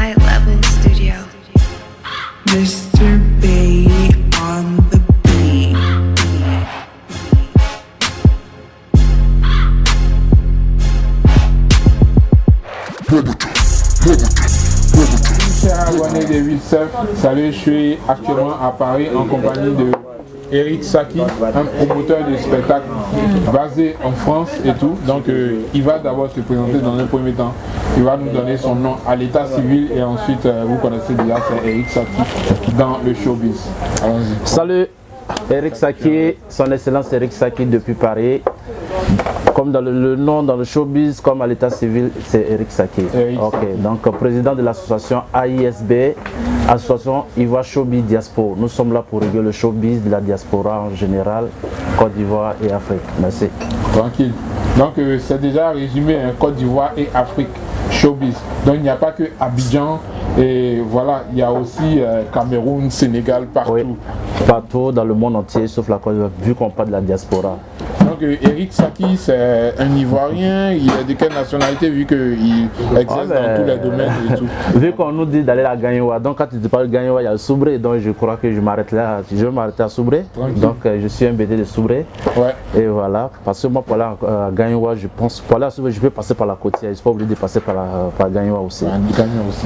High Level Studio. Mr. B on the beat. Chers abonnés de 8 salut, je suis actuellement à Paris en compagnie de Eric Saki, un promoteur de spectacle basé en France et tout. Donc il va d'abord se présenter dans un premier temps. Il va nous donner son nom à l'état civil et ensuite vous connaissez déjà, c'est Eric Saki dans le showbiz. Allons-y. Salut, Eric Saki, son excellence Eric Saki depuis Paris. Comme dans le nom dans le showbiz, comme à l'état civil, c'est Eric Saki. Ok, donc président de l'association AISB, association Ivoire Showbiz Diaspora. Nous sommes là pour régler le showbiz de la diaspora en général, Côte d'Ivoire et Afrique. Merci. Tranquille. Donc c'est déjà résumé, hein, Côte d'Ivoire et Afrique, showbiz. Donc il n'y a pas que Abidjan et voilà, il y a aussi Cameroun, Sénégal, partout. Oui, partout dans le monde entier, sauf la Côte d'Ivoire, vu qu'on parle de la diaspora. Donc Eric Saki, c'est un Ivoirien, il est de quelle nationalité vu qu'il exerce dans tous les domaines et tout? Vu qu'on nous dit d'aller à Gagnoua, donc quand tu te parles de Gagnoua, il y a le Soubré, donc je crois que je m'arrête là, je vais m'arrêter à Soubré. Donc je suis un BD de Soubré. Ouais. Et voilà, parce que moi pour aller à Gagnoua, je pense, pour aller à Soubré, je vais passer par la côtière, je ne suis pas obligé de passer par Gagnoua aussi.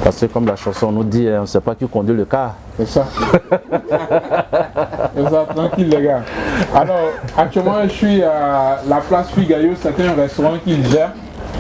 Parce que comme la chanson nous dit, on ne sait pas qui conduit le car. C'est ça. C'est ça, tranquille les gars. Alors, actuellement je suis à la place Figayo, c'est un restaurant qu'il gère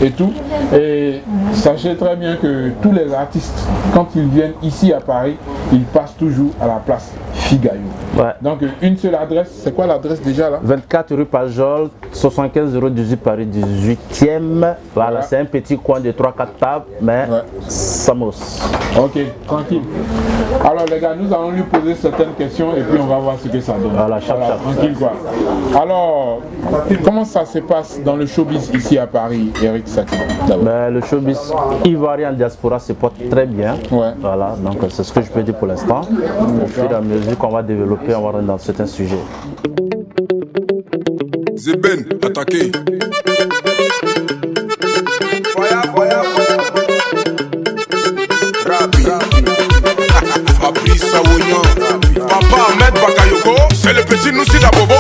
et tout. Et sachez très bien que tous les artistes, quand ils viennent ici à Paris, ils passent toujours à la place Figayo. Ouais. Donc une seule adresse, c'est quoi l'adresse déjà là? 24 rue Pajol, 75 018 Paris 18e. Voilà, c'est un petit coin de 3-4 tables, mais Samos. Ok, tranquille. Alors les gars, nous allons lui poser certaines questions et puis on va voir ce que ça donne. Voilà, tranquille quoi. Alors, comment ça se passe dans le showbiz ici à Paris, Eric Saki? Ben, le showbiz ivoirien en diaspora se porte très bien. Ouais. Voilà, donc c'est ce que je peux dire pour l'instant. Au fur et à mesure qu'on va développer, on va rentrer dans certains sujets. Zeben, attaqué. Fabrice Aouignan, Papa Ahmed Bakayoko, c'est le petit Noussi d'Abobo.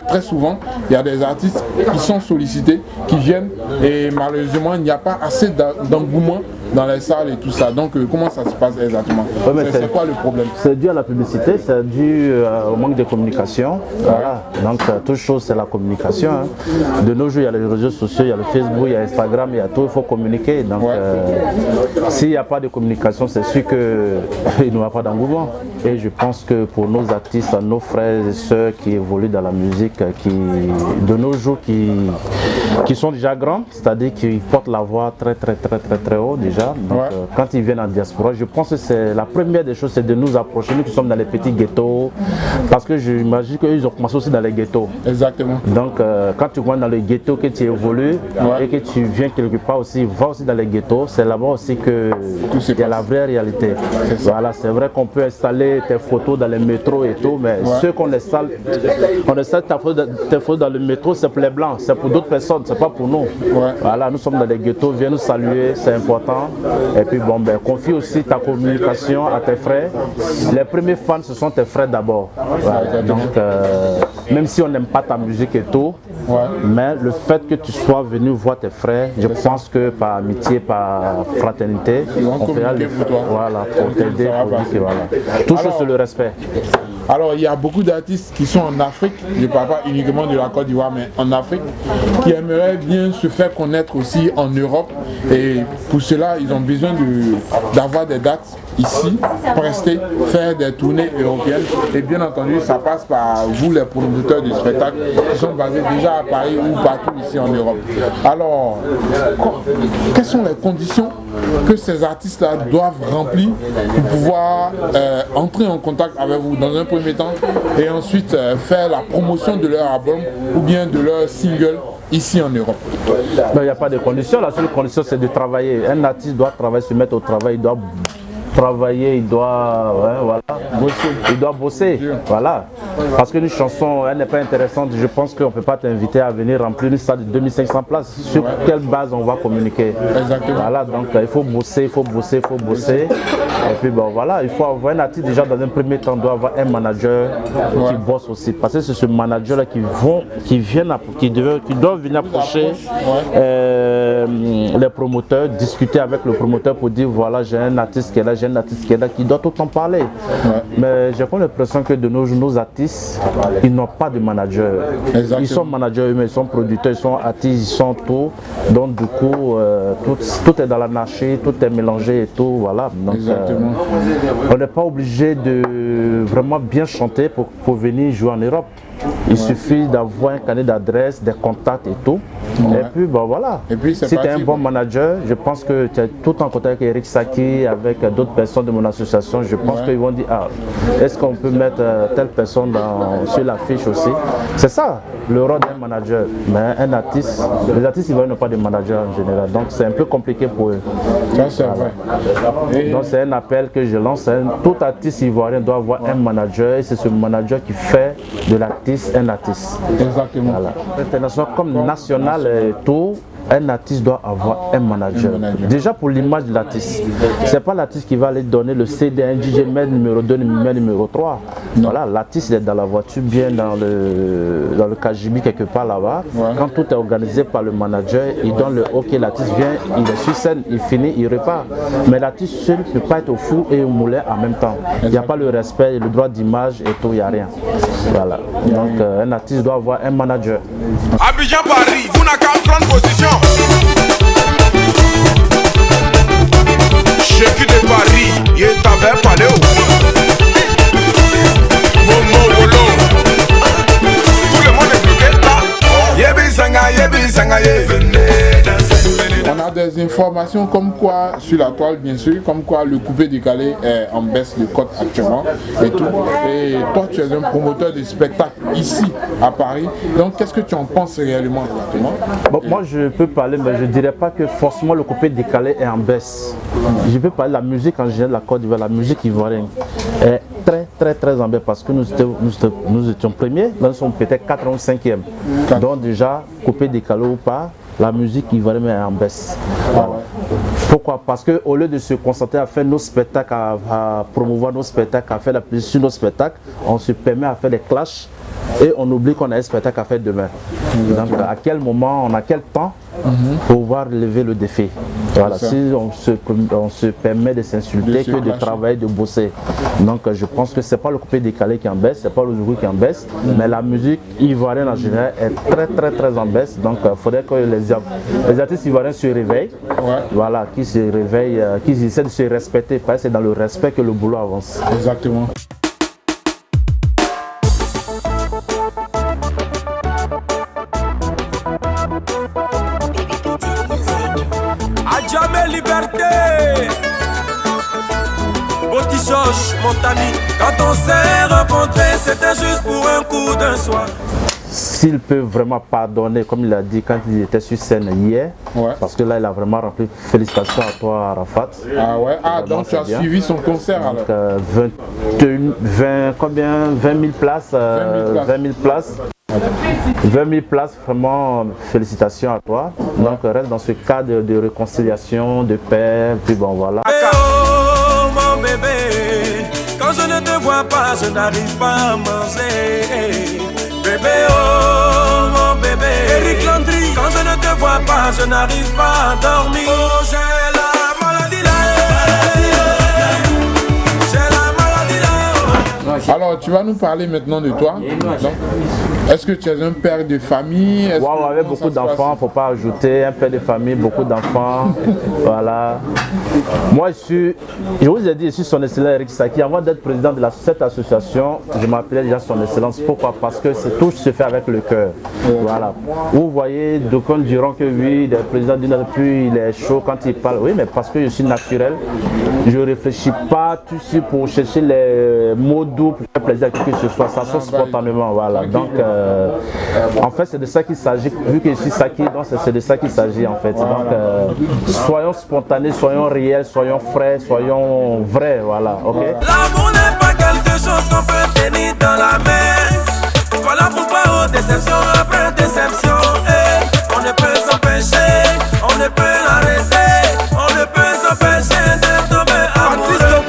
Très souvent, il y a des artistes qui sont sollicités, qui viennent et malheureusement, il n'y a pas assez d'engouement dans les salles et tout ça. Donc, comment ça se passe exactement? C'est quoi le problème? C'est dû à la publicité, c'est dû au manque de communication. Voilà. Donc, toute chose, c'est la communication. Hein. De nos jours, il y a les réseaux sociaux, il y a le Facebook, il y a Instagram, il y a tout, il faut communiquer. Donc, s'il n'y a pas de communication, c'est sûr qu'il n'y aura pas d'engouement. Et je pense que pour nos artistes, nos frères et sœurs qui évoluent dans la musique, qui, de nos jours, qui sont déjà grands, c'est-à-dire qui portent la voix très haut déjà. Donc, quand ils viennent en diaspora, je pense que c'est la première des choses, c'est de nous approcher, nous qui sommes dans les petits ghettos, parce que j'imagine qu'ils ont commencé aussi dans les ghettos. Exactement. Donc, quand tu vois dans les ghettos que tu évolues et que tu viens quelque part aussi, va aussi dans les ghettos, c'est là-bas aussi que il y a la vraie réalité. Voilà, c'est vrai qu'on peut installer tes photos dans les métros et tout, mais ceux qu'on installe, tes photos dans le métro, c'est pour les blancs, c'est pour d'autres personnes, c'est pas pour nous. Voilà, nous sommes dans les ghettos, viens nous saluer, c'est important. Et puis bon, ben, confie aussi ta communication à tes frères. Les premiers fans, ce sont tes frères d'abord. Voilà. Donc, même si on n'aime pas ta musique et tout, mais le fait que tu sois venu voir tes frères, je pense que par amitié, par fraternité, on fera l'effort pour t'aider. Tout chose sur le respect. Alors il y a beaucoup d'artistes qui sont en Afrique, je ne parle pas uniquement de la Côte d'Ivoire, mais en Afrique, qui aimeraient bien se faire connaître aussi en Europe. Et pour cela, ils ont besoin d'avoir des dates ici, prester, faire des tournées européennes. Et bien entendu, ça passe par vous, les promoteurs de spectacles, qui sont basés déjà à Paris ou partout ici en Europe. Alors, quelles sont les conditions que ces artistes-là doivent remplir pour pouvoir entrer en contact avec vous dans un premier temps et ensuite faire la promotion de leur album ou bien de leur single ici en Europe? Il n'y a pas de condition, la seule condition c'est de travailler. Un artiste doit travailler, se mettre au travail, il doit travailler, il doit, voilà, il doit bosser, voilà. Parce qu'une chanson, elle n'est pas intéressante. Je pense qu'on ne peut pas t'inviter à venir remplir une salle de 2500 places. Sur quelle base on va communiquer? Exactement. Voilà, donc il faut bosser, il faut bosser, il faut bosser. Et puis bon, voilà, il faut avoir un artiste déjà dans un premier temps, doit avoir un manager qui bosse aussi. Parce que c'est ce manager-là qui doit venir approcher les promoteurs, discuter avec le promoteur pour dire voilà, j'ai un artiste qui est là, j'ai un artiste qui est là, qui doit tout le temps parler. Mais j'ai comme l'impression que de nos artistes, ils n'ont pas de manager. Exactement. Ils sont managers eux-mêmes, ils sont producteurs, ils sont artistes, ils sont tout. Donc du coup, tout est dans l'anarchie, tout est mélangé et tout, voilà. Donc, on n'est pas obligé de vraiment bien chanter pour venir jouer en Europe. Il suffit d'avoir un carnet d'adresse, des contacts et tout. Et puis bon voilà. Et puis, si tu es un bon manager, je pense que tu es tout en contact avec Eric Saki, avec d'autres personnes de mon association. Je pense qu'ils vont dire est-ce qu'on peut mettre telle personne sur l'affiche aussi. C'est ça le rôle d'un manager. Mais un artiste, les artistes ils n'ont pas de manager en général. Donc c'est un peu compliqué pour eux. Ça c'est vrai. Donc c'est un appel que je lance. Tout artiste ivoirien doit avoir un manager et c'est ce manager qui fait de l'artiste un artiste. Exactement. Voilà. International comme national et tout, un artiste doit avoir un manager. Déjà pour l'image de l'artiste. C'est pas l'artiste qui va aller donner le CD à un DJ, met numéro 2, met numéro 3. Voilà, l'artiste est dans la voiture, bien dans le KGB quelque part là-bas. Quand tout est organisé par le manager, il donne le OK, l'artiste vient, il est sur scène, il finit, il repart. Mais l'artiste seul ne peut pas être au four et au moulin en même temps. Il n'y a pas le respect, le droit d'image et tout, il n'y a rien. Voilà. Donc un artiste doit avoir un manager. Abidjan Paris, vous n'avez qu'à prendre position. Chéki de Paris, il t'avait parlé où? Momo Wolo. Tout le monde est bloqué là. Yebi Sanga, Yebi Sanga, On a des informations comme quoi, sur la toile bien sûr, comme quoi le coupé décalé est en baisse de cote actuellement et tout. Et toi tu es un promoteur de spectacle ici à Paris, donc qu'est-ce que tu en penses réellement exactement? Bon, moi je peux parler, mais je ne dirais pas que forcément le coupé décalé est en baisse. Je peux parler de la musique en général de la Côte d'Ivoire, la musique ivoirienne est très en baisse parce que nous étions premiers, nous sommes peut-être 4 ou 5e. Donc déjà, coupé décalé ou pas, la musique ivoirienne est en baisse. Voilà. Pourquoi? Parce qu'au lieu de se concentrer à faire nos spectacles, à promouvoir nos spectacles, à faire la publicité sur nos spectacles, on se permet à faire des clashs et on oublie qu'on a un spectacle à faire demain. Donc à quel moment, on a quel temps pour pouvoir relever le défi? Voilà, si on se permet de s'insulter que de travailler, de bosser. Donc je pense que ce n'est pas le coupé décalé qui en baisse, ce n'est pas le zougou qui en baisse, mais la musique ivoirienne en général est très en baisse. Donc il faudrait que les artistes ivoiriens se réveillent, voilà, qui se réveillent, qui essaient de se respecter, parce que c'est dans le respect que le boulot avance. Exactement. Montani, quand on s'est rencontrés, c'était juste pour un coup d'un soir. S'il peut vraiment pardonner, comme il a dit quand il était sur scène hier, parce que là il a vraiment rempli. Félicitations à toi Arafat. Ah ouais, donc tu as suivi son concert donc, alors 20 000 places, 20 000 places. 20 000 places, vraiment félicitations à toi. Donc reste dans ce cadre de réconciliation, de paix, puis bon voilà. Oh mon bébé, quand je ne te vois pas, je n'arrive pas à manger. Bébé, oh mon bébé, Eric Landry, quand je ne te vois pas, je n'arrive pas à dormir. Oh, j'ai la maladie là. Alors, tu vas nous parler maintenant de toi. Est-ce que tu es un père de famille? Wow, avec beaucoup d'enfants, il ne faut pas ajouter. Un père de famille, beaucoup d'enfants. Voilà. Moi, je vous ai dit, je suis son excellence Eric Saki. Avant d'être président de cette association, je m'appelais déjà son excellence. Pourquoi? Parce que tout se fait avec le cœur. Voilà. Vous voyez, d'aucuns diront que oui, le président d'une puis il est chaud quand il parle. Oui, mais parce que je suis naturel. Je ne réfléchis pas tout de suite pour chercher les mots doux pour faire plaisir à qui que ce soit, ça sort spontanément, voilà. Donc, en fait, c'est de ça qu'il s'agit, vu que je suis Saki, donc c'est de ça qu'il s'agit en fait. Donc, soyons spontanés, soyons réels, soyons frais, soyons vrais, voilà, ok? L'amour n'est pas quelque chose qu'on peut tenir dans la main. Voilà pourquoi, déception après déception, on ne peut s'empêcher, on ne peut l'arrêter, on ne peut s'empêcher de tomber amoureux.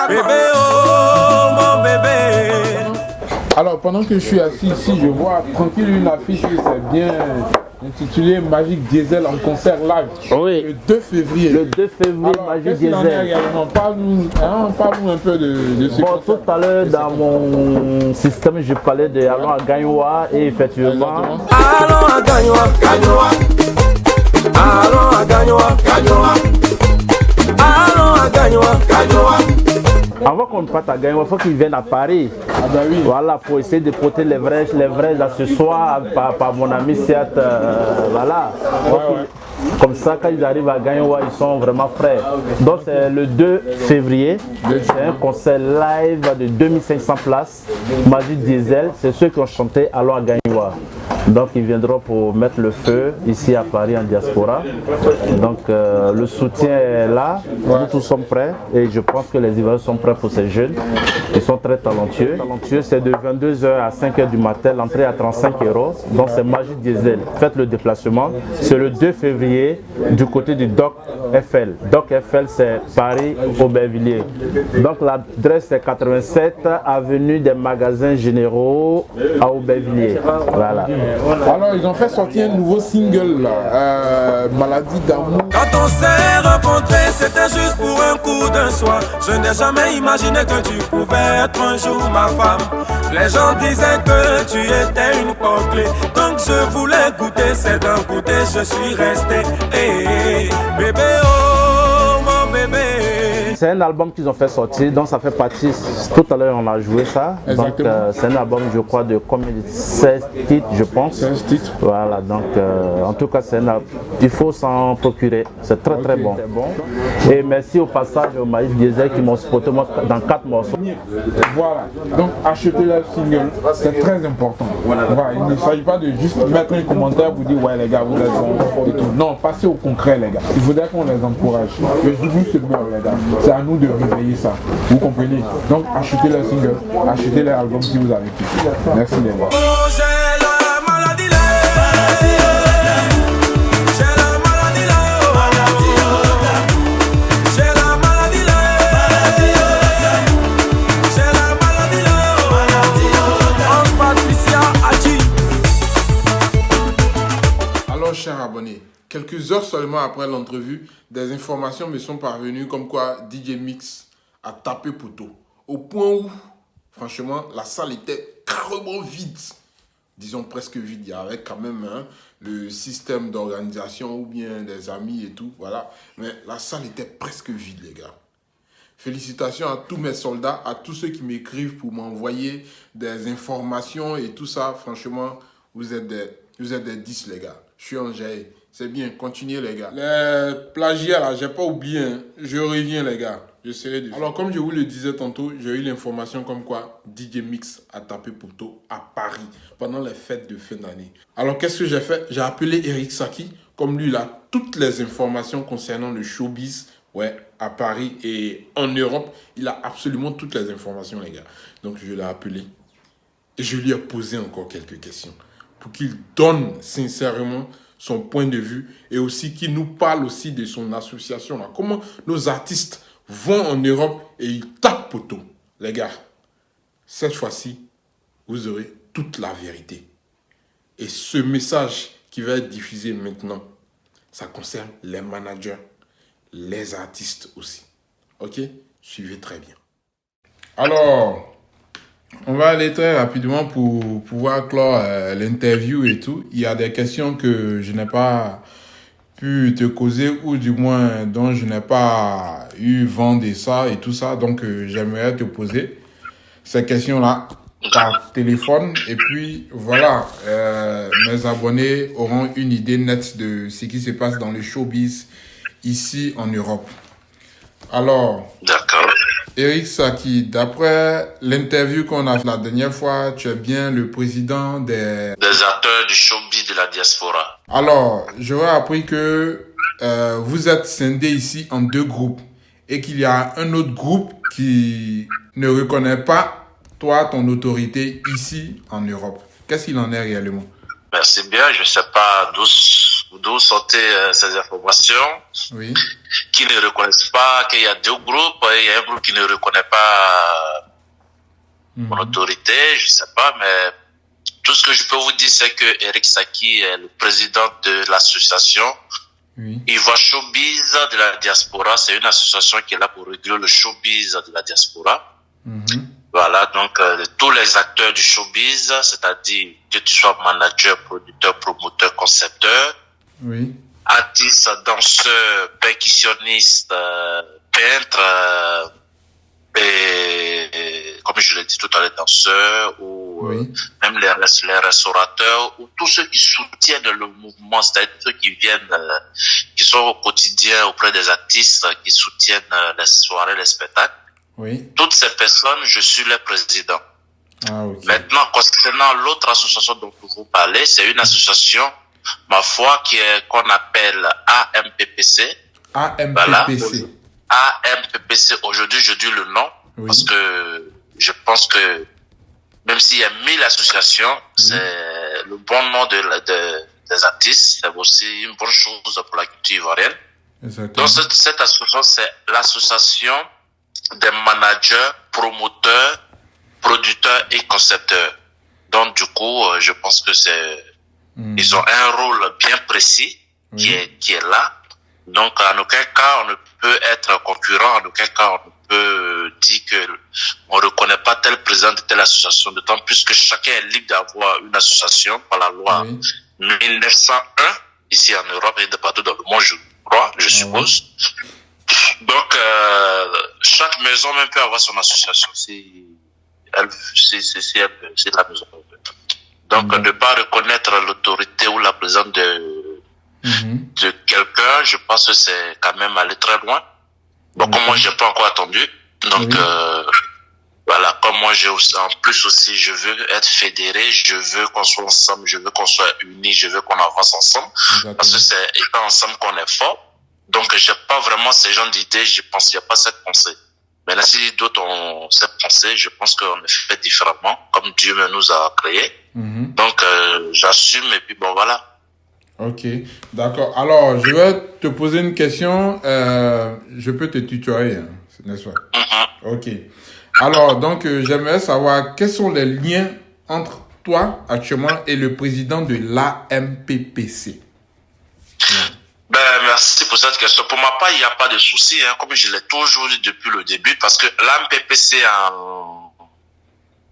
Bébé, oh mon bébé. Alors pendant que je suis assis ici, je vois tranquille une affiche qui c'est bien intitulée Magic Diesel en concert live. Oui. Le 2 février. Le 2 février, Alors, Magic qu'est-ce qu'il en est Diesel. également? Parle-nous un peu de ce Bon, concert. tout à l'heure, dans mon système, je parlais de Allons à Gagnoa et effectivement. Allons à Gagnoa, Gagnoa. Allons à Gagnoa, Gagnoa. Allons à Gagnoa, Gagnoa. Avant qu'on parte à Gagnoa, il faut qu'ils viennent à Paris. Ah bah oui. Voilà, pour essayer de porter les vrais accessoires par mon ami Siat. Voilà. Comme ça, quand ils arrivent à Gagnoa, ils sont vraiment frais. Donc, c'est le 2 février. C'est un concert live de 2500 places. Magic Diesel, c'est ceux qui ont chanté Allons à Gagnoa. Donc, ils viendront pour mettre le feu ici à Paris en diaspora. Donc, le soutien est là. Nous tous sommes prêts. Et je pense que les Ivoiriens sont prêts pour ces jeunes. Ils sont très talentueux. C'est de 22h à 5h du matin. L'entrée à 35 €. Donc, c'est Magic Diesel. Faites le déplacement. C'est le 2 février du côté du Doc FL. Doc FL, c'est Paris, Aubervilliers. Donc, l'adresse, c'est 87 avenue des Magasins Généraux à Aubervilliers. Voilà. Alors, ils ont fait sortir un nouveau single, là, Maladie d'amour. Quand on s'est rencontrés, c'était juste pour un coup d'un soir. Je n'ai jamais imaginé que tu pouvais être un jour ma femme. Les gens disaient que tu étais une porte clé. Donc je voulais goûter, c'est d'un goûter, je suis resté. Hey, bébé, oh mon bébé. C'est un album qu'ils ont fait sortir, donc ça fait partie, tout à l'heure on a joué ça. Donc c'est un album, je crois, de combien de 16 titres, je pense. 16 titres. Voilà, donc en tout cas, il faut s'en procurer, c'est très très bon. Et merci au passage au Magic Diesel qui m'ont supporté dans 4 morceaux. Voilà, donc achetez leur single, c'est très important. Voilà. Il ne s'agit pas de juste mettre un commentaire pour dire ouais les gars, vous êtes bons et tout. Non, passez au concret les gars. Il faudrait qu'on les encourage. Le joujou c'est bon les gars. C'est à nous de réveiller ça. Vous comprenez? Donc achetez leur single, achetez leur album si vous avez kiffé. Merci les gars. Oh, j'ai la maladie là. J'ai la maladie là. J'ai la maladie là. J'ai la maladie là. Ange Patricia Adji. Alors chers abonnés, quelques heures seulement après l'entrevue, des informations me sont parvenues comme quoi DJ Mix a tapé poteau. Au point où, franchement, la salle était carrément vide. Disons presque vide. Il y avait quand même le système d'organisation ou bien des amis et tout. Voilà. Mais la salle était presque vide, les gars. Félicitations à tous mes soldats, à tous ceux qui m'écrivent pour m'envoyer des informations et tout ça. Franchement, vous êtes des 10, les gars. Je suis en jaillet. C'est bien, continuez les gars. Les plagiats là, j'ai pas oublié, hein. Je reviens les gars, je serai dessus. Alors comme je vous le disais tantôt, j'ai eu l'information comme quoi DJ Mix a tapé poteau à Paris pendant les fêtes de fin d'année. Alors qu'est-ce que j'ai fait? J'ai appelé Eric Saki, comme lui il a toutes les informations concernant le showbiz, ouais, à Paris et en Europe. Il a absolument toutes les informations les gars. Donc je l'ai appelé et je lui ai posé encore quelques questions pour qu'il donne sincèrement son point de vue et aussi qui nous parle aussi de son association. Là. Comment nos artistes vont en Europe et ils tapent poteau. Les gars, cette fois-ci, vous aurez toute la vérité. Et ce message qui va être diffusé maintenant, ça concerne les managers, les artistes aussi. Ok? Suivez très bien. Alors, on va aller très rapidement pour pouvoir clore l'interview et tout. Il y a des questions que je n'ai pas pu te causer ou du moins dont je n'ai pas eu vent de ça et tout ça. Donc, j'aimerais te poser ces questions-là par téléphone. Et puis, voilà, mes abonnés auront une idée nette de ce qui se passe dans le showbiz ici en Europe. Alors, Eric Saki, d'après l'interview qu'on a fait la dernière fois, tu es bien le président des acteurs du showbiz de la diaspora. Alors, j'aurais appris que vous êtes scindés ici en 2 groupes et qu'il y a un autre groupe qui ne reconnaît pas toi, ton autorité ici en Europe. Qu'est-ce qu'il en est réellement? Merci bien, je ne sais pas d'où sortaient ces informations. Oui. Qui ne reconnaissent pas qu'il y a 2 groupes, et il y a un groupe qui ne reconnaît pas mon autorité, je ne sais pas, mais tout ce que je peux vous dire, c'est que Eric Saki est le président de l'association Ivoire Showbiz de la diaspora. C'est une association qui est là pour réguler le showbiz de la diaspora. Voilà, donc tous les acteurs du showbiz, c'est-à-dire que tu sois manager, producteur, promoteur, concepteur, artiste, danseur, percussionniste, peintre, et comme je l'ai dit tout à l'heure, danseur, ou même les restaurateurs, ou tous ceux qui soutiennent le mouvement, c'est-à-dire ceux qui viennent, qui sont au quotidien auprès des artistes, qui soutiennent les soirées, les spectacles. Toutes ces personnes, je suis leur président. Maintenant, concernant l'autre association dont vous parlez, c'est une association, ma foi, qu'on appelle AMPPC. AMPPC. Voilà. AMPPC, aujourd'hui, je dis le nom, parce que je pense que même s'il y a 1000 associations, c'est le bon nom des artistes, c'est aussi une bonne chose pour la culture ivoirienne. Donc, cette association, c'est l'association des managers, promoteurs, producteurs et concepteurs. Donc, du coup, je pense que ils ont un rôle bien précis qui est là. Donc, en aucun cas, on ne peut être concurrent, en aucun cas, on ne peut dire que on reconnaît pas tel président de telle association, d'autant plus que chacun est libre d'avoir une association par la loi 1901, ici en Europe et de partout dans le monde, je crois, je suppose. Donc, chaque maison même peut avoir son association si la maison. Donc, ne pas reconnaître l'autorité ou la présence de quelqu'un, je pense que c'est quand même aller très loin. Bon, comme moi, j'ai pas encore attendu. Donc, voilà, comme moi, en plus aussi, je veux être fédéré, je veux qu'on soit ensemble, je veux qu'on soit unis, je veux qu'on avance ensemble. Parce que c'est étant ensemble qu'on est fort. Donc, j'ai pas vraiment ce genre d'idées, je pense qu'il n'y a pas cette pensée. Mais là, si d'autres ont cette pensée, je pense qu'on est fait différemment, comme Dieu nous a créés. Donc, j'assume et puis bon, voilà. Ok, d'accord. Alors, je vais te poser une question. Je peux te tutoyer, hein, n'est-ce pas? Ok. Alors, donc, j'aimerais savoir quels sont les liens entre toi actuellement et le président de l'AMPPC. Merci pour cette question. Pour ma part, il n'y a pas de souci, hein, comme je l'ai toujours dit depuis le début, parce que l'AMPPC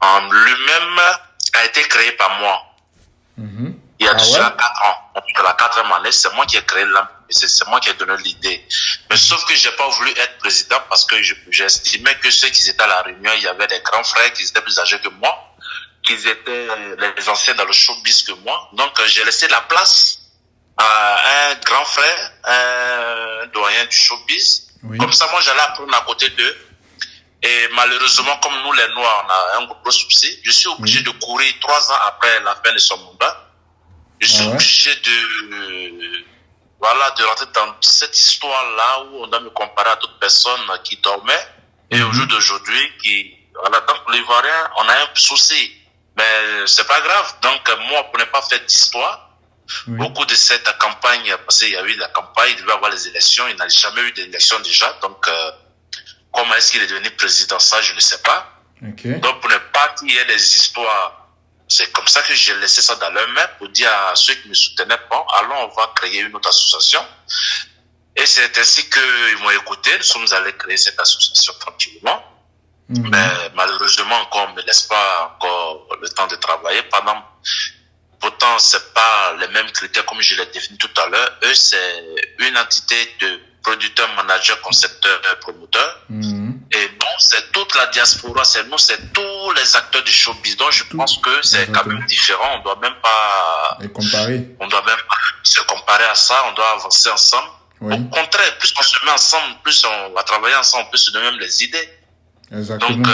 en lui-même a été créé par moi. Il y a déjà 4 ans. Donc, la 4e année, c'est moi qui ai créé l'AMPPC, c'est moi qui ai donné l'idée. Mais sauf que j'ai pas voulu être président parce que j'estimais que ceux qui étaient à la réunion, il y avait des grands frères qui étaient plus âgés que moi, qui étaient les anciens dans le showbiz que moi. Donc, j'ai laissé la place à un grand frère, un doyen du showbiz. Comme ça, moi, j'allais apprendre à côté d'eux. Et malheureusement, comme nous, les Noirs, on a un gros souci. Je suis obligé de courir 3 ans après la fin de son mandat. Je suis obligé de rentrer dans cette histoire-là où on doit me comparer à d'autres personnes qui dormaient. Et au jour d'aujourd'hui, donc, l'Ivoirien, on a un souci. Mais c'est pas grave. Donc, moi, pour ne pas faire d'histoire, beaucoup de cette campagne, parce qu'il y a eu la campagne, il devait avoir les élections, il n'a jamais eu d'élection déjà, donc comment est-ce qu'il est devenu président, ça je ne sais pas. Donc pour ne pas qu'il y ait des histoires, c'est comme ça que j'ai laissé ça dans leur main pour dire à ceux qui me soutenaient, bon, allons, on va créer une autre association. Et c'est ainsi qu'ils m'ont écouté, nous sommes allés créer cette association tranquillement. Mais malheureusement, encore, on ne me laisse pas encore le temps de travailler pendant. Pourtant, c'est pas les mêmes critères comme je l'ai défini tout à l'heure. Eux, c'est une entité de producteurs, managers, concepteurs, promoteurs. Et bon, c'est toute la diaspora, c'est nous, c'est tous les acteurs du showbiz. Donc, je pense que c'est quand même différent. On doit même pas on doit même pas se comparer à ça. On doit avancer ensemble. Au contraire, plus on se met ensemble, plus on va travailler ensemble, plus on se donne même les idées. Exactement. Donc,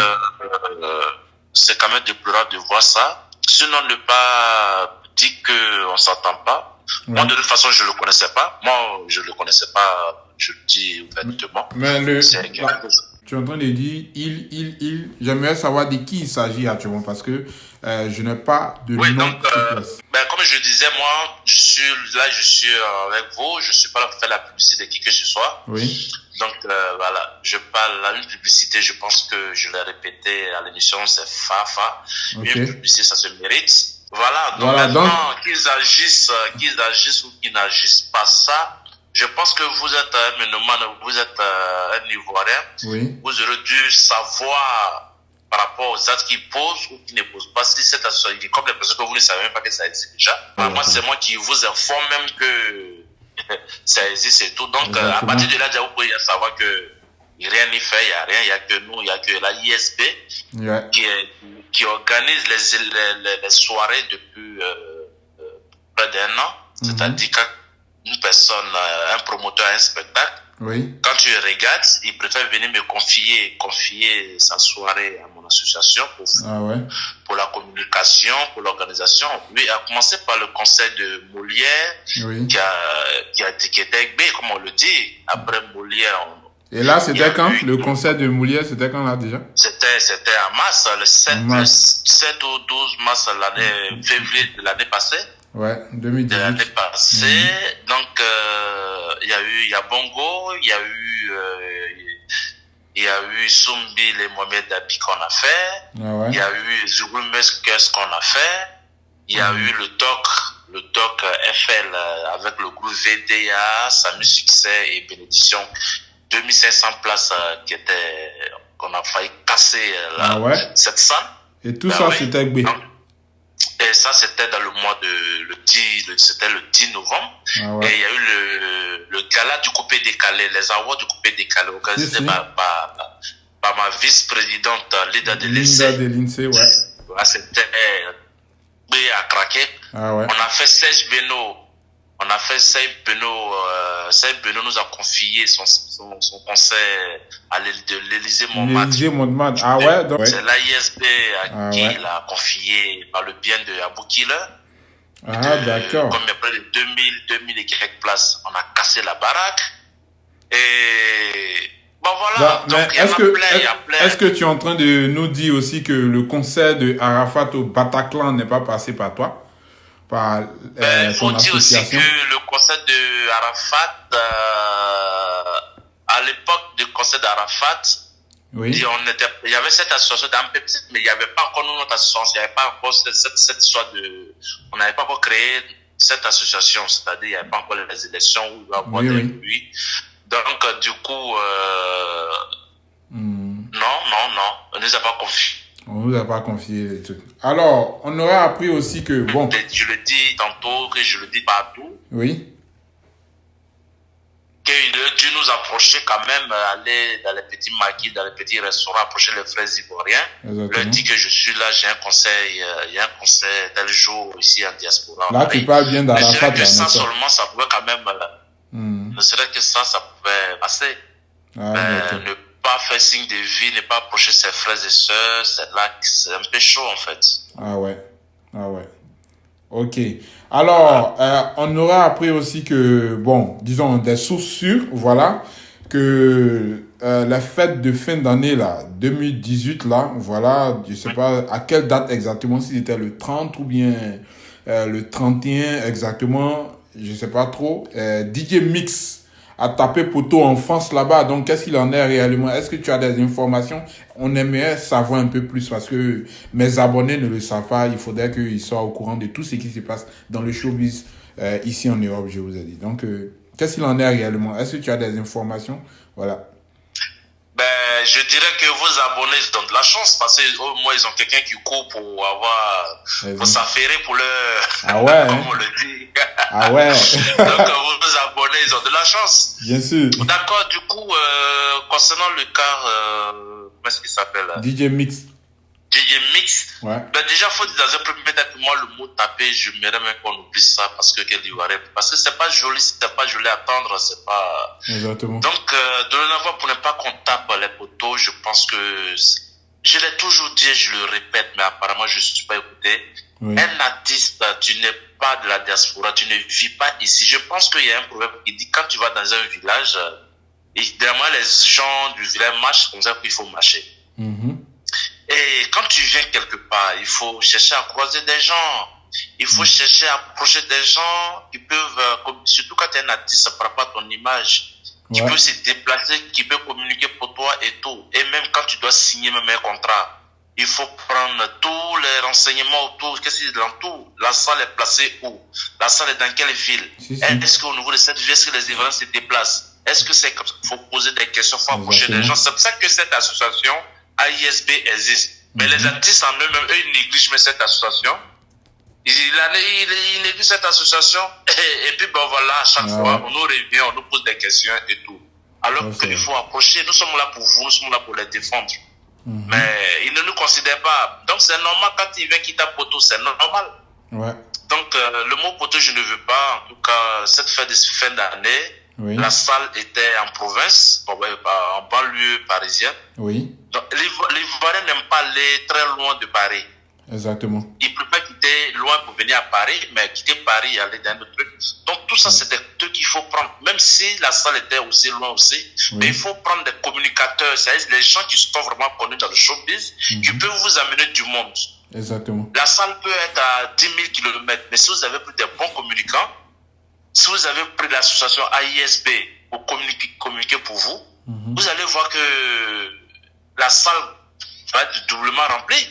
c'est quand même déplorable de voir ça. Sinon, ne pas dire qu'on ne s'entend pas. Ouais. Moi, de toute façon, je ne le connaissais pas. Moi, je ne le connaissais pas, je le dis ouvertement. Mais C'est quelque chose. tu es en train de dire il. J'aimerais savoir de qui il s'agit actuellement parce que je n'ai pas de Oui, nom donc, sur place. comme je disais, moi, je suis avec vous. Je ne suis pas là pour faire la publicité de qui que ce soit. Oui. Donc, voilà, je parle à une publicité, je pense que je l'ai répété à l'émission, c'est Fafa. Ok. Une publicité, ça se mérite. Voilà, donc Voilà, maintenant, qu'ils agissent ou qu'ils n'agissent pas, ça, je pense que vous êtes un ménomane, vous êtes un Ivoirien. Oui. Vous aurez dû savoir par rapport aux actes qu'ils posent ou qu'ils ne posent pas. Si cette association, il est comme l'impression que vous ne savez même pas que ça existe déjà. Moi, c'est moi qui vous informe même que ça existe et tout. Donc, à partir de là, déjà, vous pouvez savoir que rien n'est fait, il n'y a rien, il n'y a que nous, il n'y a que la ISB Ouais. qui organise les soirées depuis près d'1 an. C'est-à-dire qu'une personne, un promoteur a un spectacle, Oui. quand tu regardes, il préfère venir me confier sa soirée à mon association Ah ouais. pour la communication, pour l'organisation. Lui a commencé par le conseil de Molière, Oui. qui était avec B, comme on le dit. Après Molière, Et là, il y c'était a quand eu- le concert de Moulier, c'était quand là déjà? c'était en mars, le 7, En mars. le 7 ou 12 mars, février de l'année passée. Ouais, De l'année 2018. passée. Donc, il y a Bongo, il y a eu Sumbi, les Mohamed Dabi qu'on a fait. Ah ouais. Il y a eu Zulu Meskes qu'on a fait. Il y a eu le doc FL avec le groupe VDA, Samu Succès et Bénédiction. 2500 places qu'on a failli casser Ah ouais. cette salle. Et tout Ben ça, oui. c'était avec B. Donc, et ça, c'était dans le mois c'était le 10 novembre. Ah Et ouais. il y a eu le gala du coupé décalé, les awards du coupé décalé, organisé Si. par ma vice-présidente Lida de Linda l'INSEE. de l'INSEE, ouais. Voilà, c'était B à craquer. Ah ouais. On a fait Serge Beno. Serge Beno nous a confié son concert de l'Élysée Montmartre. L'Élysée Montmartre. Ah ouais. Donc, ouais. C'est l'AISB à Ah qui ouais. il a confié par le bien de Abou Killer. Ah d'accord. Comme il y a près de 2000 et quelques places, on a cassé la baraque. Et bon voilà, Mais donc il y en a plein, il y a plein. est-ce que tu es en train de nous dire aussi que le concert de Arafat au Bataclan n'est pas passé par toi? Par Il faut ton dire aussi que association? le concert de Arafat, à l'époque du concert d'Arafat, Oui. il y avait cette association d'AMPEP, mais il n'y avait pas encore notre association, il n'y avait pas encore cette histoire de... On n'avait pas encore créé cette association, c'est-à-dire il n'y avait pas encore les élections où il va y avoir Oui, des oui. bruits. Donc, du coup, Hmm. non, on ne nous a pas confié. On nous a pas confié les trucs. Alors, on aurait appris aussi que, bon, Je le dis tantôt, que je le dis partout, oui, qu'il aurait dû nous approcher quand même, aller dans les petits maquis, dans les petits restaurants, approcher les frères ivoiriens. Leur exactement. dire que je suis là, j'ai un conseil, il y a un conseil tel jour ici en diaspora. Là, tu parles bien Mais je d'Arafat, dirais là, que ça n'est-ce pas? seulement, ça pouvait quand même, Hmm. ne serait que ça pouvait passer. Ah, d'accord. Ne pas faire signe de vie, ne pas approcher ses frères et sœurs, c'est là que c'est un peu chaud en fait. Ah ouais. Ah ouais. Ok. Alors, on aura appris aussi que, bon, disons des sources sûres, voilà, que la fête de fin d'année, là, 2018, là, voilà, je sais pas à quelle date exactement, si c'était le 30 ou bien le 31 exactement, je sais pas trop, DJ Mix a tapé poteau en France là-bas, donc qu'est-ce qu'il en est réellement? Est-ce que tu as des informations? On aimerait savoir un peu plus parce que mes abonnés ne le savent pas, il faudrait qu'ils soient au courant de tout ce qui se passe dans le showbiz ici en Europe, je vous ai dit. Donc, qu'est-ce qu'il en est réellement? Est-ce que tu as des informations? Voilà. Je dirais que vos abonnés ils donnent de la chance parce qu'au moins ils ont quelqu'un qui court pour avoir, pour s'affairer pour leur, Ah ouais, comme hein? on le dit. Ah ouais. Donc vos abonnés ils ont de la chance. Bien sûr. D'accord, du coup, concernant le cas, comment est-ce qu'il s'appelle? DJ Mix. DJ Mix. Ouais. Ben déjà, faut dire dans un premier temps que moi, le mot taper, je m'aimerais même qu'on oublie ça parce que quel Ivoirien. Parce que c'est pas joli, c'est pas joli à attendre, c'est pas. Exactement. Donc, dorénavant, pour ne pas qu'on tape les poteaux, je pense que je l'ai toujours dit, je le répète, mais apparemment, je ne suis pas écouté. Oui. Un artiste, tu n'es pas de la diaspora, tu ne vis pas ici. Je pense qu'il y a un problème qui dit quand tu vas dans un village, évidemment, les gens du village marchent comme ça qu'il faut marcher. Et quand tu viens quelque part, il faut chercher à croiser des gens. Il faut chercher à approcher des gens qui peuvent, surtout quand tu es un artiste, par rapport à ton image, qui peut se déplacer, qui peut communiquer pour toi et tout. Et même quand tu dois signer même un contrat, il faut prendre tous les renseignements autour. Qu'est-ce qu'il y a dans tout? La salle est placée où? La salle est dans quelle ville? Est-ce qu'au niveau de cette ville, est-ce que les Ivoiriens se déplacent? Est-ce que c'est comme ça qu'il faut poser des questions, il faut approcher des gens? C'est pour ça que cette association AISB existe. Mais les artistes en eux-mêmes, eux, ils négligent cette association. Ils négligent cette association. Et puis, ben voilà, à chaque fois, on nous revient, on nous pose des questions et tout. Alors qu'il faut approcher. Nous sommes là pour vous, nous sommes là pour les défendre. Mais ils ne nous considèrent pas. Donc, c'est normal quand ils viennent quitter poteau, c'est normal. Donc, le mot poteau, je ne veux pas. En tout cas, cette fête de fin d'année, la salle était en province, en banlieue parisienne. Donc, les Ivoiriens n'aiment pas aller très loin de Paris. Exactement. Ils préfèrent quitter loin pour venir à Paris, mais quitter Paris et aller dans d'autres trucs. Donc, tout ça, c'est des trucs qu'il faut prendre. Même si la salle était aussi loin aussi, mais il faut prendre des communicateurs, c'est-à-dire les gens qui sont vraiment connus dans le showbiz, qui peuvent vous amener du monde. Exactement. La salle peut être à 10 000 km, mais si vous avez pris des bons communicants, si vous avez pris l'association AISB pour communiquer pour vous, vous allez voir que la salle va être doublement remplie.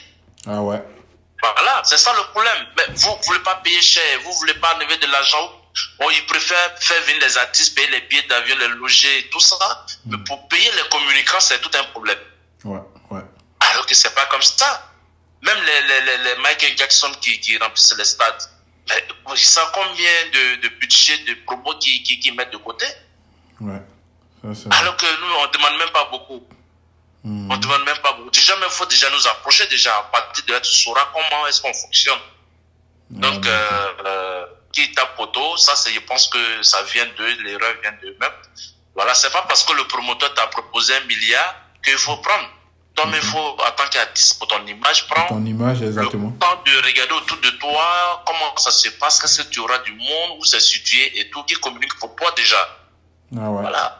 Voilà, c'est ça le problème. Mais vous ne voulez pas payer cher, vous ne voulez pas enlever de l'argent. Bon, ils préfèrent faire venir les artistes, payer les billets d'avion, les loger, tout ça. Mais pour payer les communicants, c'est tout un problème. Alors que c'est pas comme ça. Même les Michael Jackson qui remplissent les stades, mais ils savent combien de budget de promos qui mettent de côté. Alors que nous, on ne demande même pas beaucoup. On ne demande même pas beaucoup. Déjà, il faut déjà nous approcher. Déjà, à partir de là, tu sauras comment est-ce qu'on fonctionne. Donc, qui tape poteau, ça, je pense que ça vient d'eux, l'erreur vient d'eux-mêmes. Voilà, c'est pas parce que le promoteur t'a proposé 1 milliard qu'il faut prendre. Toi-même, il faut, en tant qu'artiste, pour ton image, prendre ton image, exactement. Le temps de regarder autour de toi, comment ça se passe, qu'est-ce que tu auras du monde, où c'est situé et tout, qui communique pour toi déjà. Voilà.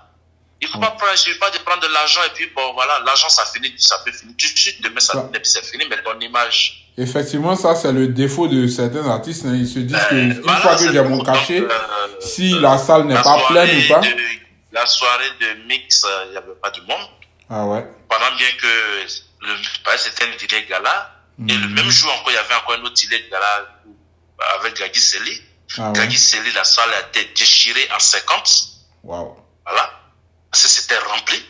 Il ne faut pas prendre, il suffit pas de prendre de l'argent et puis bon, voilà, l'argent ça finit, ça peut finir tout de suite, demain ça finit, puis c'est fini, mais ton image. Effectivement, ça c'est le défaut de certains artistes, hein. Ils se disent que une fois que j'ai mon cachet, si la salle n'est pas pleine ou pas. La soirée de mix, il n'y avait pas du monde. Pendant bien que c'était un dîner gala, et le même jour encore, il y avait encore un autre dîner gala avec Gagui Seli. Gagui Seli, la salle a été déchirée en 50. Voilà. Parce que c'était rempli.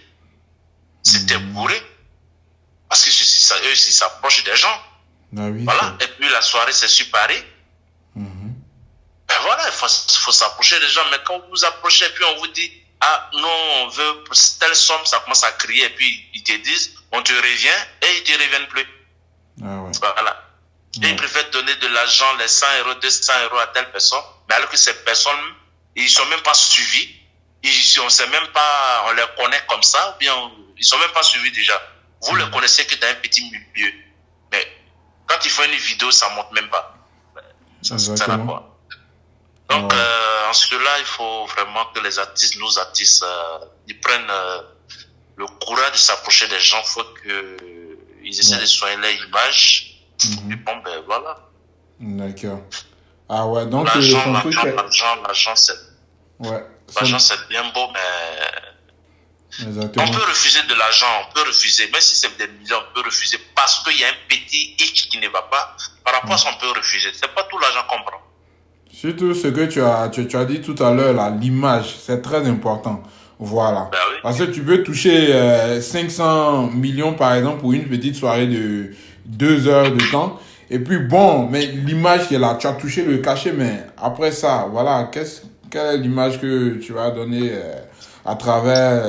C'était bourré. Parce que eux, ils s'approchent des gens. Voilà. Et puis la soirée, c'est sur Paris. Ben voilà, il faut s'approcher des gens. Mais quand vous vous approchez, puis on vous dit, ah non, on veut telle somme, ça commence à crier. Et puis ils te disent, on te revient, et ils ne te reviennent plus. Voilà. Et ils préfèrent donner de l'argent, les 100 euros, 200 euros à telle personne. Mais alors que ces personnes, ils ne sont même pas suivis. On sait même pas, on les connaît comme ça, ou bien ils sont même pas suivis déjà. Vous les connaissez que dans un petit milieu. Mais quand ils font une vidéo, ça monte même pas. Ça sert à quoi? Donc, en cela, il faut vraiment que les artistes, nos artistes, ils prennent le courage de s'approcher des gens. Il faut qu'ils essaient de soigner leur image. Et bon, ben voilà. D'accord. Ah ouais, donc l'argent, c'est... L'argent, c'est bien beau, mais exactement. On peut refuser de l'argent, on peut refuser. Même si c'est des millions, on peut refuser parce qu'il y a un petit hic qui ne va pas. Par rapport à ça, on peut refuser. C'est pas tout l'argent qu'on prend. Surtout ce que tu as dit tout à l'heure, l'image, c'est très important. Voilà. Parce que tu peux toucher 500 millions, par exemple, pour une petite soirée de 2 heures de temps. Et puis, bon, mais l'image qui est là, tu as touché le cachet, mais après ça, voilà, quelle est l'image que tu vas donner à travers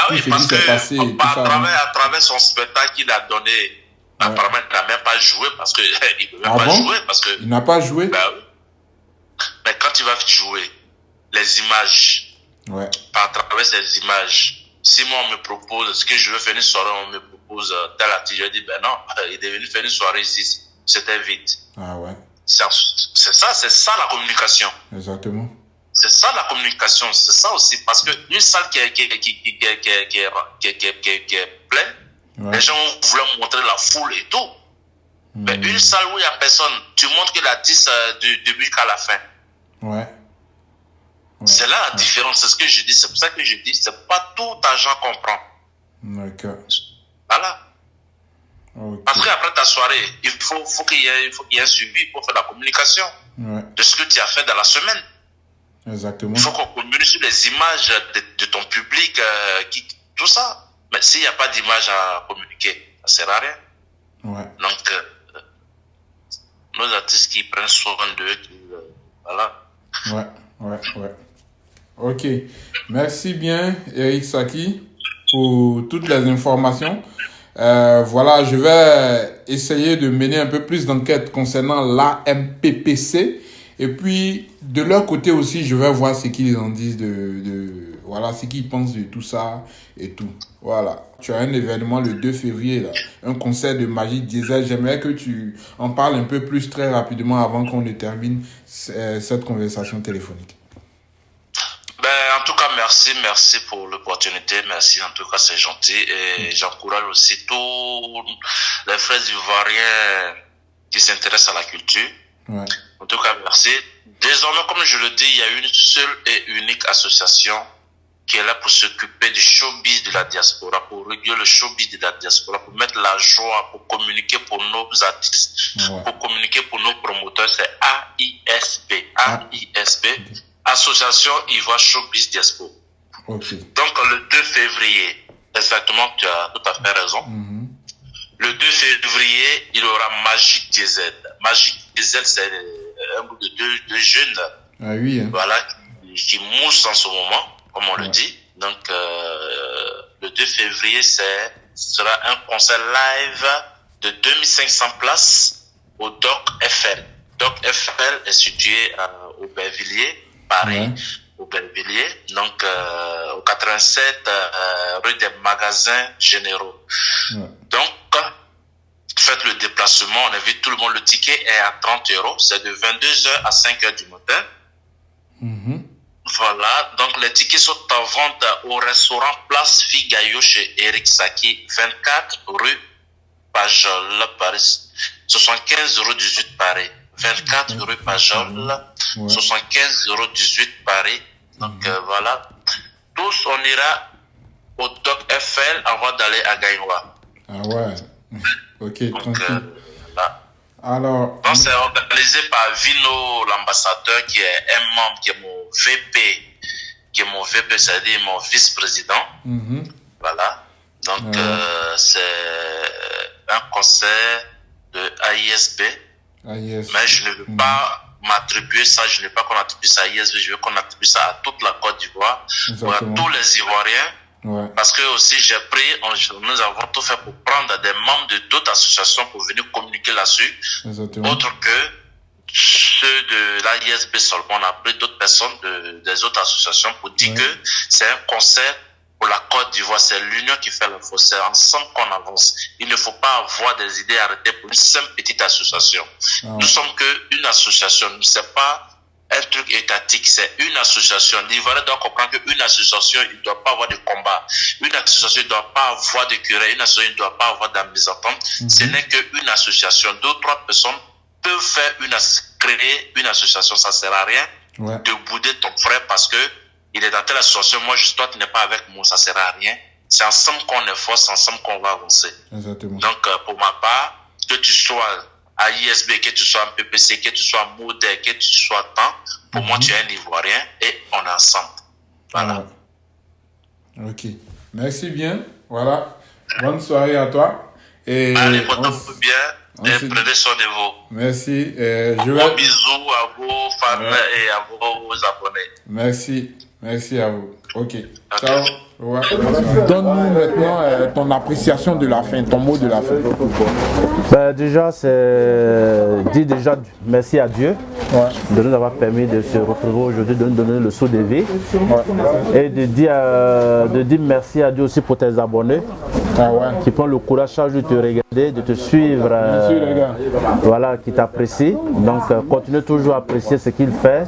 tout ce qui s'est passé, à travers son spectacle qu'il a donné, Apparemment, il n'a même pas joué parce que il peut même pas jouer parce que. Il n'a pas joué. Ben, oui. Mais quand il va jouer, les images, par travers ces images, si moi on me propose ce que je veux faire une soirée, on me propose telle activité, je dis ben non, il est venu faire une soirée ici, c'était vide. Ah ouais. C'est ça la communication. Exactement. C'est ça la communication, c'est ça aussi, parce que une salle qui est pleine, les gens voulaient montrer la foule et tout. Mais une salle où il n'y a personne, tu montres que l'artiste du début jusqu'à la fin. Ouais. C'est là la différence, c'est ce que je dis, c'est pour ça que je dis, c'est pas tout argent qu'on prend. D'accord. Voilà. Okay. Parce qu'après ta soirée, il faut qu'il y ait un suivi pour faire la communication de ce que tu as fait dans la semaine. Exactement. Il faut qu'on communique sur les images de ton public, tout ça. Mais s'il n'y a pas d'image à communiquer, ça ne sert à rien. Ouais. Donc, nos artistes qui prennent soin d'eux, voilà. Ouais. Ok. Merci bien, Eric Saki, pour toutes les informations. Voilà, je vais essayer de mener un peu plus d'enquête concernant l'AMPPC. Et puis, de leur côté aussi, je vais voir ce qu'ils en disent voilà, ce qu'ils pensent de tout ça et tout. Voilà. Tu as un événement le 2 février, là, un concert de Magic Diesel. J'aimerais que tu en parles un peu plus très rapidement avant qu'on ne termine cette conversation téléphonique. En tout cas, merci pour l'opportunité. Merci, en tout cas, c'est gentil. Et j'encourage aussi tous les frères ivoiriens qui s'intéressent à la culture. Ouais. En tout cas, merci. Désormais, comme je le dis, il y a une seule et unique association qui est là pour s'occuper du showbiz de la diaspora, pour réguler le showbiz de la diaspora, pour mettre la joie, pour communiquer pour nos artistes, pour communiquer pour nos promoteurs. C'est AISP. AISP. Association Ivoire Showbiz Diaspora. Okay. Donc, le 2 février, exactement, tu as tout à fait raison. Le 2 février, il y aura Magic Diesel. Magic Diesel, c'est un groupe de deux jeunes voilà, qui moussent en ce moment, comme on le dit. Donc, le 2 février, ce sera un concert live de 2500 places au Doc FL. Doc FL est situé au Aubervilliers, Paris, Aubervilliers, donc au 87 rue des Magasins Généraux. Donc, faites le déplacement, on invite tout le monde. Le ticket est à 30 €, c'est de 22h à 5h du matin. Voilà, donc les tickets sont en vente au restaurant Place Figayo chez Eric Saki, 24 rue Pajol, Paris, 75,18 € Paris. 24 rue Pajol, 75,18 € Paris. Donc voilà, tous on ira au Doc FL avant d'aller à Gaïwa. Ah ouais, ok, donc, tranquille. Alors, donc c'est organisé par Vino, l'ambassadeur, qui est un membre, qui est mon VP, c'est-à-dire mon vice-président. Voilà. Donc c'est un concert de AISB. Mais je ne veux pas m'attribuer ça, je ne veux pas qu'on attribue ça à ISB, je veux qu'on attribue ça à toute la Côte d'Ivoire, à tous les Ivoiriens, parce que aussi nous avons tout fait pour prendre des membres de d'autres associations pour venir communiquer là-dessus, autre que ceux de l'AISB seulement. On a pris d'autres personnes des autres associations pour dire que c'est un concert pour la Côte d'Ivoire, c'est l'union qui fait le force, c'est ensemble qu'on avance. Il ne faut pas avoir des idées arrêtées pour une simple petite association. Nous sommes qu'une association, c'est pas un truc étatique, c'est une association. L'Ivoirien doit comprendre qu'une association, il ne doit pas avoir de combat. Une association ne doit pas avoir de querelle, une association ne doit pas avoir d'ambisentente. Ce n'est qu'une association. 2 ou 3 personnes peuvent créer une association, ça ne sert à rien de bouder ton frère parce que il est dans telle association, moi toi tu n'es pas avec moi, ça ne sert à rien. C'est ensemble qu'on est fort, c'est ensemble qu'on va avancer. Exactement. Donc pour ma part, que tu sois à ISB, que tu sois en PPC, que tu sois modèle, que tu sois temps, pour moi tu es un Ivoirien et on est ensemble. Voilà. Ok. Merci bien. Voilà. Bonne soirée à toi. Et allez, porte-vous bien. Et prenez soin de vous. Merci. Gros bisous à vos fans et à vos abonnés. Merci. Merci à vous. Ok. Ciao. Ouais. Donne-nous maintenant ton appréciation de la fin, ton mot de la fin. Ben, déjà, c'est dire déjà merci à Dieu de nous avoir permis de se retrouver aujourd'hui, de nous donner le saut de vie. Et de dire merci à Dieu aussi pour tes abonnés qui prennent le courage chaque jour de te regarder, de te suivre, voilà, qui t'apprécient. Donc, continue toujours à apprécier ce qu'il fait.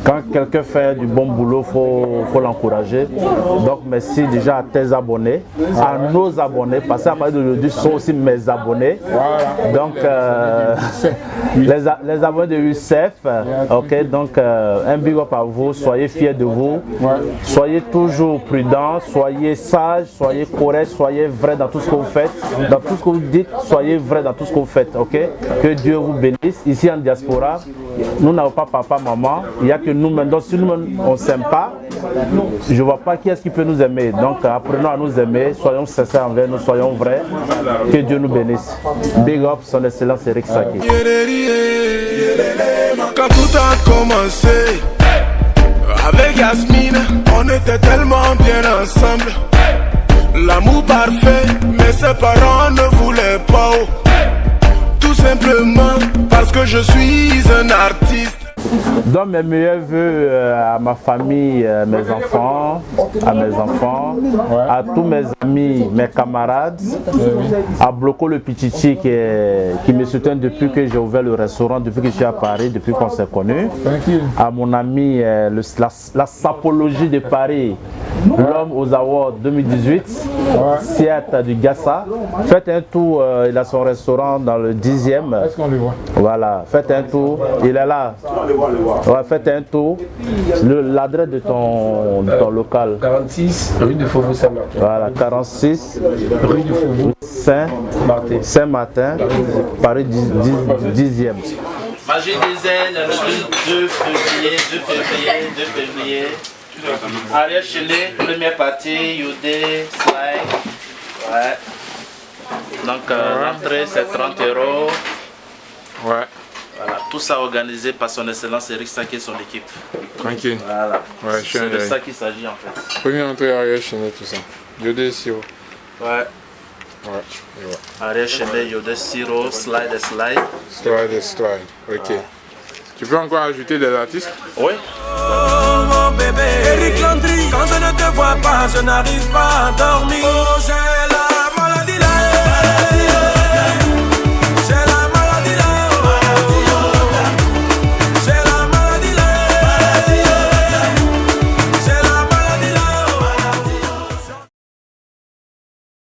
Quand quelqu'un fait du bon boulot, faut l'encourager. Donc merci déjà à tes abonnés, à nos abonnés, parce qu'à partir d'aujourd'hui, ce sont aussi mes abonnés. Donc les abonnés de UCF, ok, donc un big up à vous, soyez fiers de vous, soyez toujours prudents, soyez sages, soyez corrects, soyez vrais dans tout ce que vous faites, dans tout ce que vous dites, soyez vrais dans tout ce que vous faites, ok. Que Dieu vous bénisse. Ici en diaspora, nous n'avons pas papa, maman, il n'y a que nous maintenant. Si nous on ne s'aime pas, je ne vois pas qui est-ce qui peut nous aimer. Donc apprenons à nous aimer, soyons sincères envers nous, soyons vrais. Que Dieu nous bénisse. Big up, son excellence Eric Saki. Quand tout a commencé, avec Yasmine, on était tellement bien ensemble. L'amour parfait, mais ses parents ne voulaient pas. Tout simplement parce que je suis un artiste. Donc mes meilleurs vœux à ma famille, mes enfants, à tous mes amis, mes camarades, à Bloco le Pichichi qui me soutient depuis que j'ai ouvert le restaurant, depuis que je suis à Paris, depuis qu'on s'est connus, à mon ami la sapologie de Paris, l'homme aux awards 2018, Siat du Gassa. Faites un tour, il a son restaurant dans le 10e. Est-ce qu'on le voit? Voilà, faites un tour, il est là. Ouais, faites un tour. L'adresse de ton local. 46 rue de Faubourg Saint-Martin. Voilà, 46 rue du Faubourg Saint-Martin, Paris 10e. Magie des ailes, le 2 février. Arrière Chile, première partie, Yodé, Slide. Ouais. Donc l'entrée c'est 30 €. Ouais. Voilà, tout ça organisé par son excellence Eric Saki et son équipe. Tranquille. Voilà. Ouais, c'est de ça qu'il s'agit en fait. Première entrée arrière chaîne tout ça. Yodé siro. Ouais. Arrière chaîne, Yodé siro, slide. Slide. Ok. Tu peux encore ajouter des artistes? Oui. Oh mon bébé, Eric Landry, quand je ne te vois pas, je n'arrive pas à dormir. Oh, j'ai la